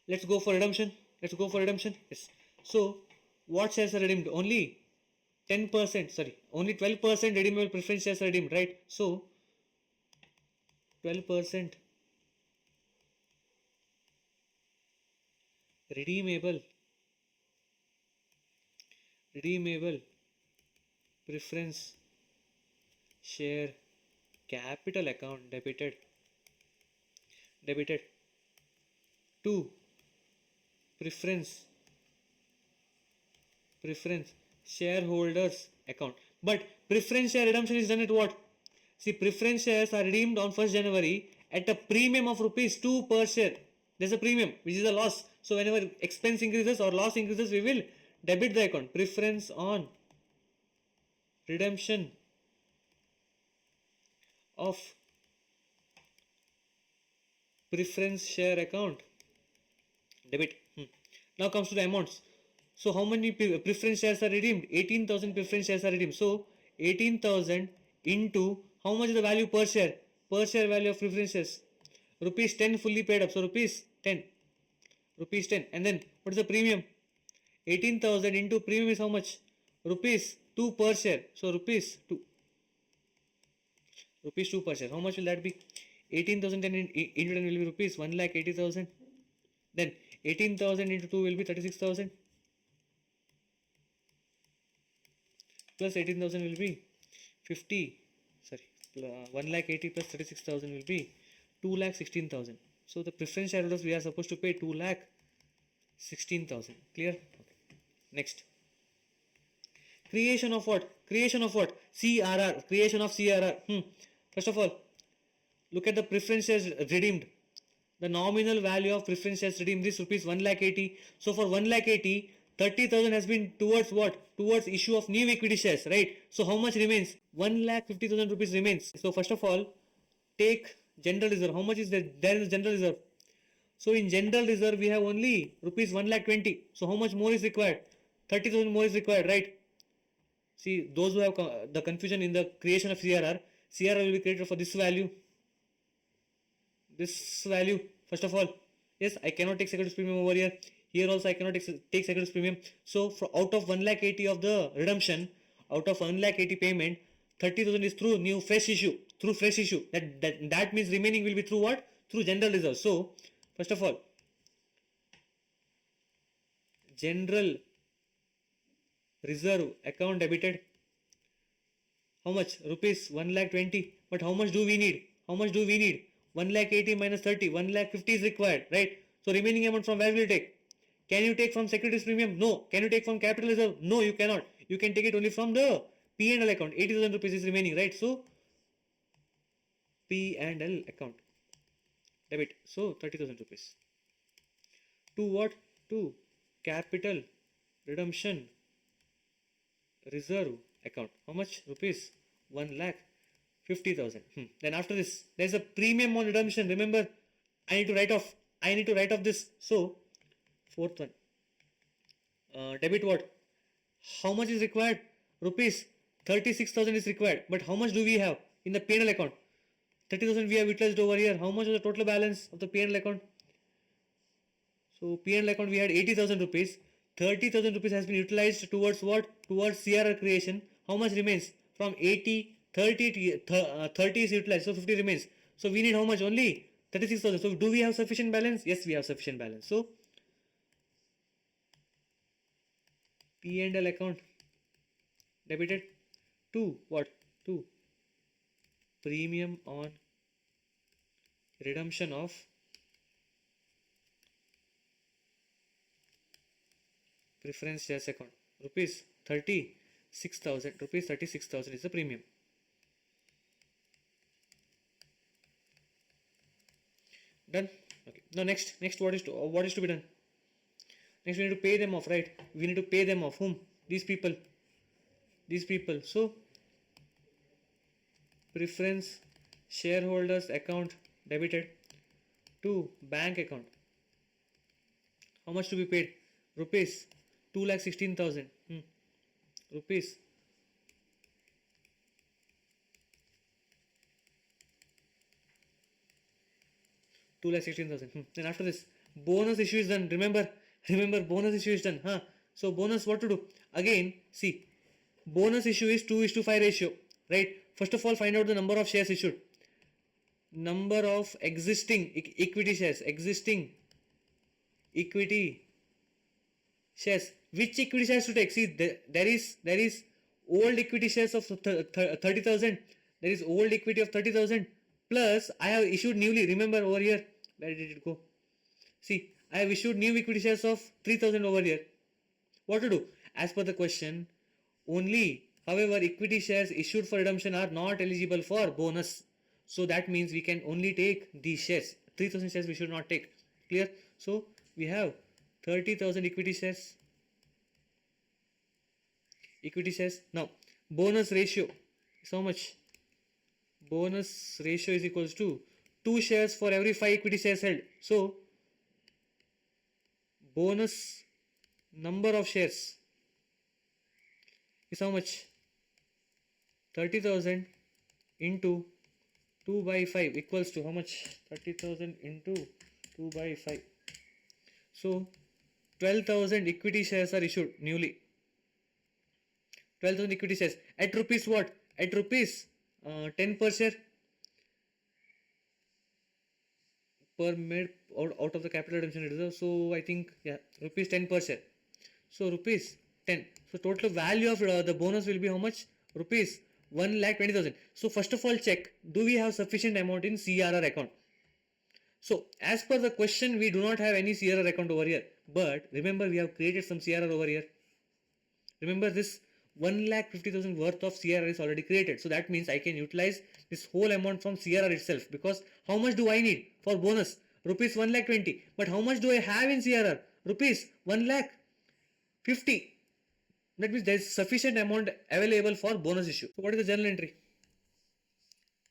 Speaker 2: let's go for redemption. Yes. So, what shares are redeemed? Only 10%, only 12% redeemable preference shares are redeemed, right? So, 12% redeemable preference share capital account debited to preference shareholders account. But preference share redemption is done at what? See, preference shares are redeemed on 1st January at a premium of rupees 2 per share. There's a premium which is a loss. So whenever expense increases or loss increases, we will debit the account. Preference on redemption of preference share account debit. Now comes to the amounts. So how many preference shares are redeemed? 18,000 preference shares are redeemed. So 18,000 into how much is the value per share? Per share value of preference shares. Rupees 10 fully paid up. So rupees 10. Rupees 10. And then what is the premium? 18,000 into premium is how much? Rupees 2 per share. So rupees 2. Rupees 2 per share. How much will that be? 18,000 into 10 will be rupees 1,80,000. Then 18,000 into 2 will be 36,000. Plus 18,000 will be 1,80,000 plus 36,000 will be 2,16,000. So the preference shareholders we are supposed to pay 2,16,000. Clear? Okay. Next. Creation of what? Creation of what? CRR. Creation of CRR. First of all, look at the preference shares redeemed. The nominal value of preference shares redeemed is rupees 1,80,000. So for 1,80,000, 30,000 has been towards what? Towards issue of new equity shares, right? So how much remains? 1,50,000 rupees remains. So first of all, take general reserve. How much is there in the general reserve? So in general reserve, we have only rupees 1,20,000. So how much more is required? 30,000 more is required, right? See, those who have the confusion in the creation of CRR, CRR will be created for this value. This value, first of all, yes, I cannot take securities premium over here. Here also I cannot take securities premium. So out of 1,80,000 of the redemption, out of 1,80,000 payment, 30,000 is through new fresh issue. Through fresh issue. That means remaining will be through what? Through general reserve. So first of all, general reserve account debited. How much? Rupees 1,20,000. But how much do we need? How much do we need? 1,80,000 minus 30. 1,50,000 is required, right? So remaining amount from where will you take? Can you take from securities premium? No. Can you take from capital reserve? No, you cannot. You can take it only from the P&L account. 80,000 rupees is remaining, right? So P&L account debit. So 30,000 rupees. To what? To capital redemption reserve account. How much? Rupees 1,50,000. Then after this, there is a premium on redemption. Remember, I need to write off this. So fourth one, debit what? How much is required? Rupees 36,000 is required. But how much do we have in the P&L account? 30,000 we have utilized over here. How much is the total balance of the P&L account? So P&L account we had 80,000 rupees. 30,000 rupees has been utilized towards what? Towards CRR creation. How much remains? From 80, 30 is utilized. So 50 remains. So we need how much? Only 36,000. So do we have sufficient balance? Yes, we have sufficient balance. So P&L account debited to what? To premium on redemption of preference shares account. Rupees 36,000. Rupees 36,000 is the premium. Done. Okay. Now next what is to be done? Next we need to pay them off, right? We need to pay them off. Whom? These people. So preference shareholders account debited to bank account. How much to be paid? Rupees 2,16,000. Rupees 2,16,000. Then after this, bonus issue is done. Remember, bonus issue is done. So bonus, what to do? Again, see, bonus issue is 2:5 ratio, right? First of all, find out the number of shares issued. Number of existing equity shares. Existing equity shares. Which equity shares to take? See, there is old equity shares of 30,000. There is old equity of 30,000 plus I have issued newly. Remember over here, where did it go? See, I have issued new equity shares of 3,000 over here. What to do? As per the question, only, however, equity shares issued for redemption are not eligible for bonus. So that means we can only take these shares. 3,000 shares we should not take. Clear? So we have 30,000 equity shares. Equity shares. Now, bonus ratio is how much? Bonus ratio is equals to 2 shares for every 5 equity shares held. So, bonus number of shares is how much? 30,000 into 2 by 5 equals to how much? 30,000 into 2 by 5. So 12,000 equity shares are issued newly. 12,000 equity shares at rupees what? At rupees 10 per share per made out of the capital redemption reserve. So I think, yeah, rupees 10 per share. So rupees 10. So total value of the bonus will be how much? Rupees 1,20,000. So first of all check, do we have sufficient amount in CRR account? So as per the question, we do not have any CRR account over here. But remember, we have created some CRR over here. Remember, this 1,50,000 worth of CRR is already created. So that means I can utilize this whole amount from CRR itself, because how much do I need for bonus? Rupees 1,20,000. But how much do I have in CRR? Rupees 1,50,000. That means there is sufficient amount available for bonus issue. So what is the journal entry?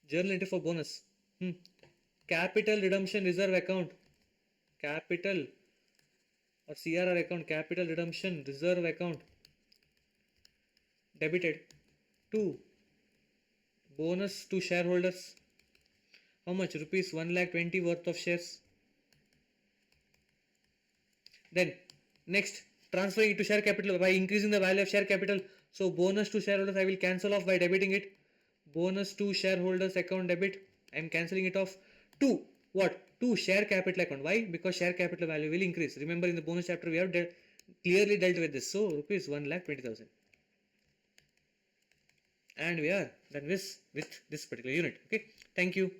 Speaker 2: Journal entry for bonus. Capital redemption reserve account. Capital or CRR account. Capital redemption reserve account. Debited to bonus to shareholders. How much? Rupees 1,20,000 worth of shares. Then next, transferring it to share capital by increasing the value of share capital. So bonus to shareholders I will cancel off by debiting it. Bonus to shareholders account debit. I am cancelling it off to what? To share capital account. Why? Because share capital value will increase. Remember, in the bonus chapter we have clearly dealt with this. So rupees 1,20,000. And we are done with this particular unit. Okay. Thank you.